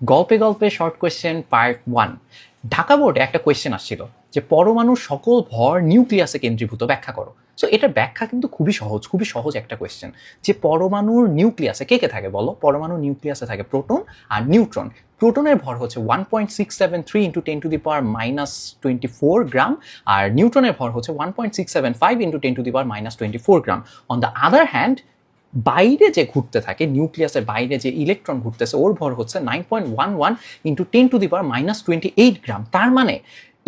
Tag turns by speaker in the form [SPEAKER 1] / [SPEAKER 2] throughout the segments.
[SPEAKER 1] গল্পে গল্পে short question part 1। Dhaka বোর্ডে একটা কোয়েশ্চেন আসছিল যে পরমাণুর সকল ভর নিউক্লিয়াসে কেন্দ্রীভূত, ব্যাখ্যা করো। সো এটার ব্যাখ্যা কিন্তু খুবই সহজ একটা কোয়েশ্চেন যে পরমাণুর নিউক্লিয়াসে কে কে থাকে বলো। পরমাণুর নিউক্লিয়াসে থাকে প্রোটন আর নিউট্রন। প্রোটনের ভর হচ্ছে 1.673 ইন্টু 10⁻⁻24 গ্রাম, আর নিউট্রনের ভর হচ্ছে 1.675 into 10⁻⁻24 gram. On the other hand, বাইরে যে ঘুরতে থাকে, নিউক্লিয়াসের বাইরে যে ইলেকট্রন ঘুরতেছে ওর ভর হচ্ছে 9.11 ইন্টু 10⁻⁻28 গ্রাম। তার মানে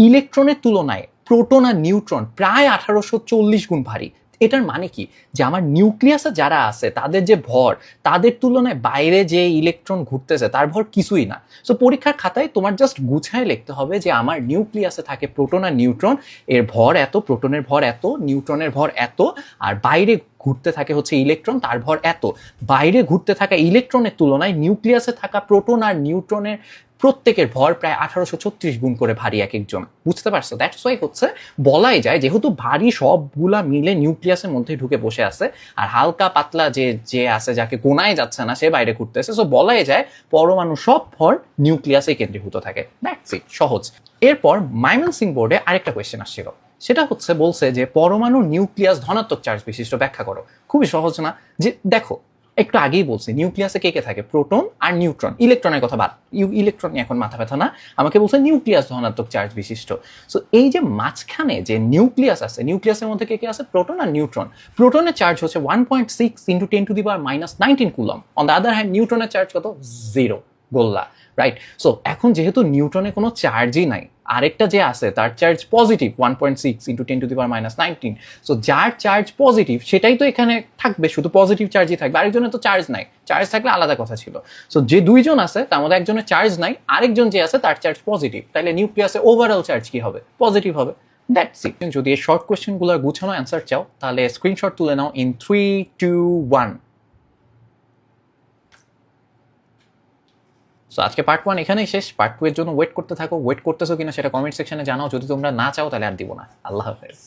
[SPEAKER 1] ইলেকট্রনের তুলনায় প্রোটন আর নিউট্রন প্রায় 1840 গুণ ভারী। এটার মানে কি, যে আমার নিউক্লিয়াসে যারা আছে তাদের যে ভর, তাদের তুলনায় বাইরে যে ইলেকট্রন ঘুরতেছে তার ভর কিছুই না। সো পরীক্ষার খাতায় তোমার জাস্ট গুছায় লিখতে হবে যে আমার নিউক্লিয়াসে থাকে প্রোটন আর নিউট্রন, এর ভর এত, প্রোটনের ভর এত, নিউট্রনের ভর এত, আর বাইরে ঘুরতে থাকে হচ্ছে ইলেকট্রন, তার ভর এত। বাইরে ঘুরতে থাকা ইলেকট্রনের তুলনায় নিউক্লিয়াসে থাকা প্রোটন আর নিউট্রনের প্রত্যেকের ভর প্রায় 1836 গুণ করে ভারী এক একজন। বুঝতে পারছো? দ্যাটস ওয়াই হচ্ছে বলাই যায় যেহেতু ভারী সবগুলা মিলে নিউক্লিয়াসের মধ্যে ঢুকে বসে আছে, আর হালকা পাতলা যে যে আছে যাকে গোনায় যাচ্ছে না সে বাইরে ঘুরতেছে, সো বলাই যায় পরমাণু সব ভর নিউক্লিয়াসে কেন্দ্রীভূত থাকে। দ্যাটস ইট, সহজ। এরপর ময়মনসিংহ বোর্ডে আরেকটা কোয়েশ্চেন আসছিল, সেটা হচ্ছে বলছে যে পরমাণু নিউক্লিয়াস ধনাত্মক চার্জ বিশিষ্ট, ব্যাখ্যা করো। খুবই সহজ না? যে দেখো, একটু আগেই বলছি নিউক্লিয়াসে কে কে থাকে, প্রোটন আর নিউট্রন। ইলেকট্রনের কথা বাদ, ইলেকট্রন নিয়ে এখন মাথা ব্যথা না, আমাকে বলছে নিউক্লিয়াস ধনাত্মক চার্জ বিশিষ্ট। সো এই যে মাঝখানে যে নিউক্লিয়াস আছে, নিউক্লিয়াসের মধ্যে কে কে আছে, প্রোটন আর নিউট্রন। প্রোটনের চার্জ হচ্ছে 1.6 into 10⁻⁻19 coulomb. On the other hand নিউট্রনের চার্জ কত, 0, গোল্লা, রাইট? সো এখন যেহেতু নিউট্রনে কোনো চার্জই নাই, আরেকটা যে আছে তার চার্জ পজিটিভ 1.6 ইন্টু 10⁻⁻19, সো যার চার্জ পজিটিভ সেটাই তো এখানে থাকবে, শুধু পজিটিভ চার্জই থাকবে, আরেকজনের তো চার্জ নাই। চার্জ থাকলে আলাদা কথা ছিল। সো যে দুইজন আছে তার মধ্যে একজনের চার্জ নাই, আরেকজন যে আছে তার চার্জ পজিটিভ, তাহলে নিউক্লিয়াসে ওভারঅল চার্জ কি হবে, পজিটিভ হবে। That's it. যদি এই শর্ট কোয়েশ্চেনগুলোর গুছানো অ্যান্সার চাও তাহলে স্ক্রিনশট তুলে নাও ইন 3, 2, 1। সো আজকে পার্ট 1 এখানেই শেষ। পার্ট 2 এর জন্য ওয়েট করতে থাকো। ওয়েট করতেছো কিনা সেটা কমেন্ট সেকশনে জানাও। যদি তোমরা না চাও তাহলে আর দিব না। আল্লাহ হাফেজ।